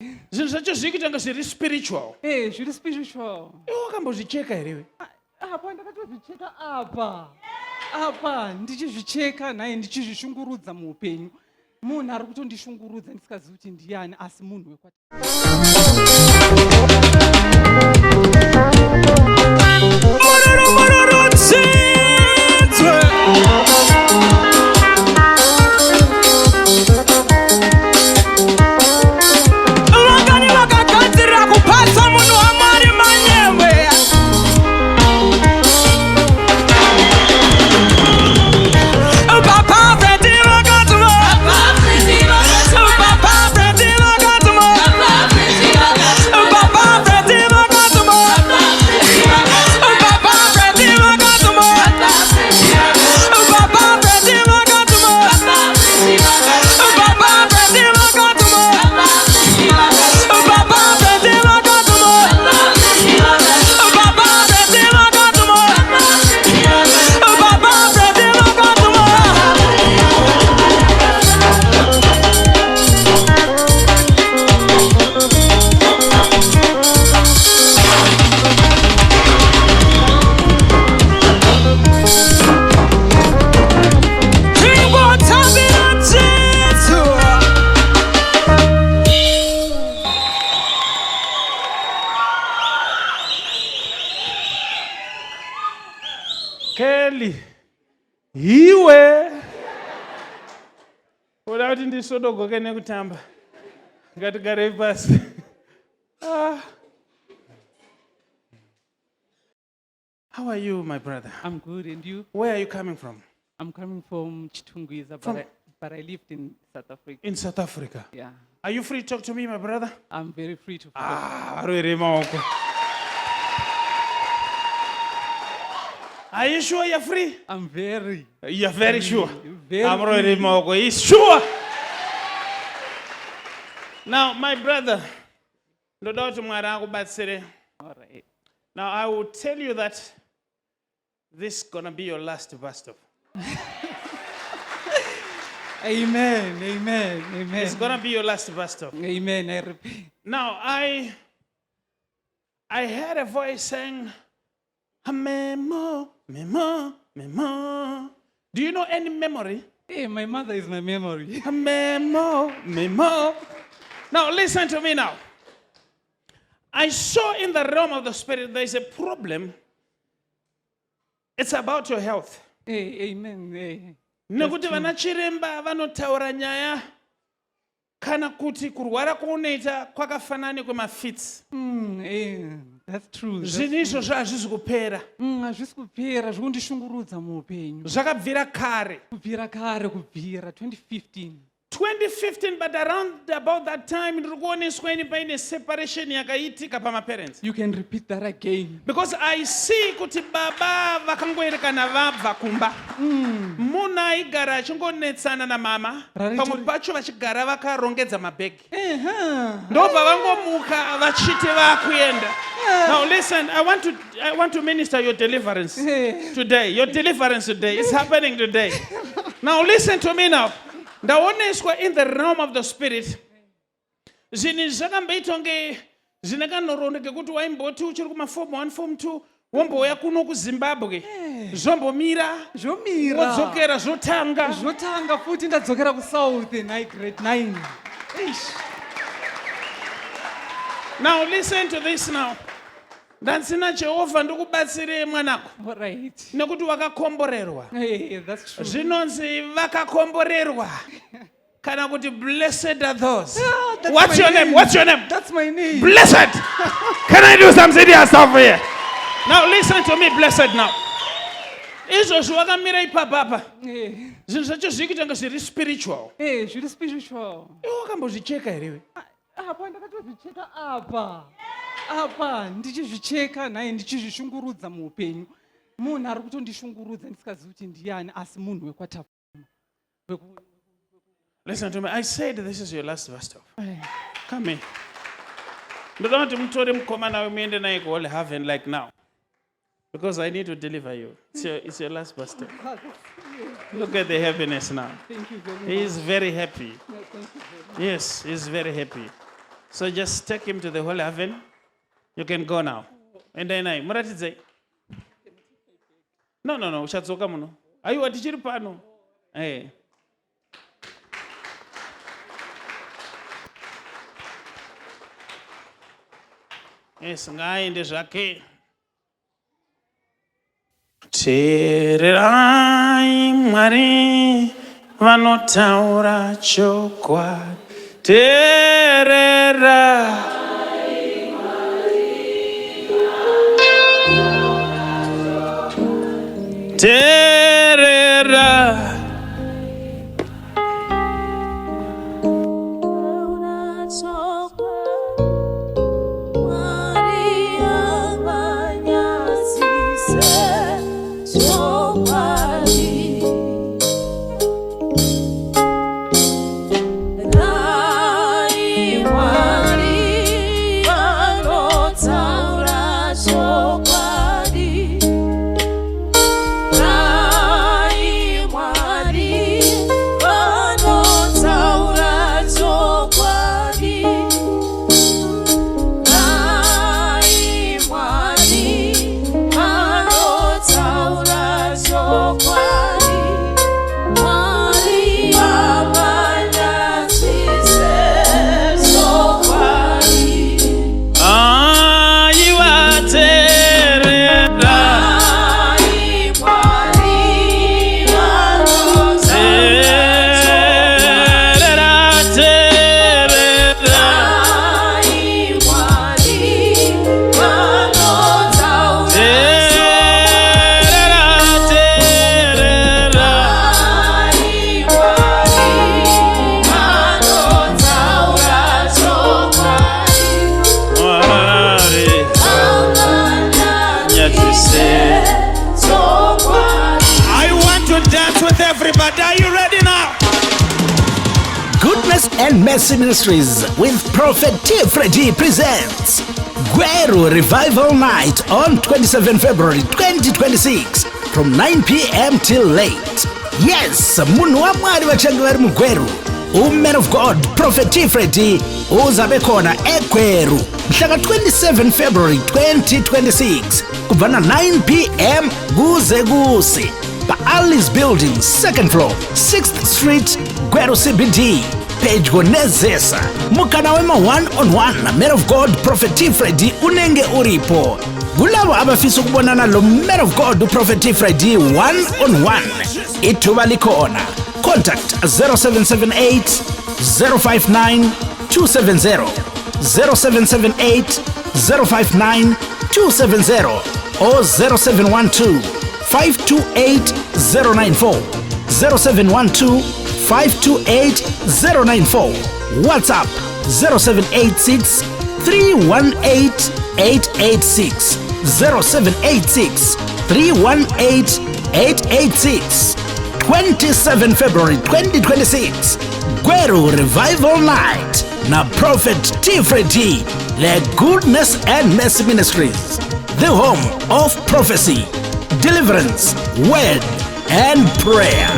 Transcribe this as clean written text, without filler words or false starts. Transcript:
Zvinhu zvacho zvikutanga zviri spiritual. Zviri spiritual. Iwe wakambozvicheka here? Apa ndakatozvicheka apa ndichizvicheka naye ndichizvishungurudza muupenyu. Munhu ari kutondishungurudza ndisikazivi kuti ndiani asi munhu wekwati. Iwe uda kuti ndisodogoke nekutamba ngatigare pasi. How are you, my brother? I'm good, and you? Where are you coming from? I'm coming from Chitungwiza, but I lived in South Africa. In South Africa? Yeah. Are you free to talk to me, my brother? I'm very free to talk. Are you sure you're free? I'm very. You're very sure? I'm ready, Moko. He's sure. Now, my brother, all right. Now, I will tell you that this is going to be your last bus stop. Amen. It's going to be your last bus stop. Amen. I repeat. Now, I heard a voice saying, Memo. Do you know any memory? Hey, my mother is my memory. Memo. Now, listen to me now. I saw in the realm of the spirit there is a problem. It's about your health. Hey, amen. Hey. Nekuti vanachiremba vanotaura nyaya kana kuti kurwara kwaunoita kwakafanana kwemafits. That's true. Zvinizvo hazvisi kupera. Hazvisi kupera zvokundishungurudza muupenyu. Zvakabvira kare. Kubvira 2015. 2015, but around about that time, paine separation yakaitika pamaparents. You can repeat that again. Because I see kuti baba vakangoerekana vabva kumba. Munhu aigara achingonetsana namama. Pamwe pacho vachigara vakarongedza mabhegi. Ndobva vangomuka vachiti vakuenda. Now listen, I want to minister your deliverance today. Your deliverance today is happening today. Now listen to me now. Ndaoneswa in the realm of the spirit. Zvinhu zvakamboitwa zvinekanorondeke kuti waimboti uchiri kuma form 1 form 2 wombouya kuno kuZimbabwe zvombomira wodzokera zvotanga futi ndadzokera kuSouth grade 9. Now listen to this now. Ndanzina Jehovha ndikubatsire mwanako. Alright. Nekuti wakakomborerwa. Hey, that's true. Zvinonzi vakakomborerwa. Kana kuti blessed are those. What's your name? That's my name. Blessed. Can I do some serious stuff here? Now listen to me, blessed now. Izvo zvakamira ipapa. Zvinhu zvacho zvikutanga zviri spiritual. Zviri spiritual. Iwe wakambozvicheka here? Apa ndakatozvicheka apa ndichizvicheka naye ndichizvishungurudza muupenyu. Munhu ari kutondishungurudza ndisikazivi kuti ndiani asi munhu wekwata. Listen to me. I said this is your last bus stop. Come here. Ndoda kuti mutore mukomana wemuende naye kuholy heaven like now. Because I need to deliver you. It's your last bus stop. Look at the happiness now. Thank you very much. He is very happy. Thank you very much. Yes, he's very happy. So just take him to the Holy Heaven. You can go now. And then I muratidze. No, uchadzoka muno. Aiwa tichiri pano. Eh. Yes, ngaende zvake. Teererai Mwari vanotaura chokwadi. Teerera. Terera. And Mercy Ministries with Prophet T Freddy presents Gweru Revival Night on 27 February 2026 from 9 p.m. till late. Yes, munhu wa Mwari vachange vari muGweru. Man of God, Prophet T Freddy, uzabe khona eGweru. Mhlaka 27 February 2026 kubva na 9 p.m. kuze kuse. Ali's Building, 2nd floor, 6th Street, Gweru Cbd. Page go Zesa. Mukana wema one-on-one na Man of God, Prophet T Freddy unenge uripo. Gulabo abafisa ukubonana lo Man of God, Prophet T Freddy one-on-one. Ithuba likhona. Contact 0778 059 270 0778 059 270 or 0712 528 094 0712 528-094. WhatsApp 0786 318 886 0786 318 886. 27 February 2026 Gweru Revival Night na Prophet T Freddy, the Goodness and Mercy Ministries, the home of prophecy, deliverance, word and prayer.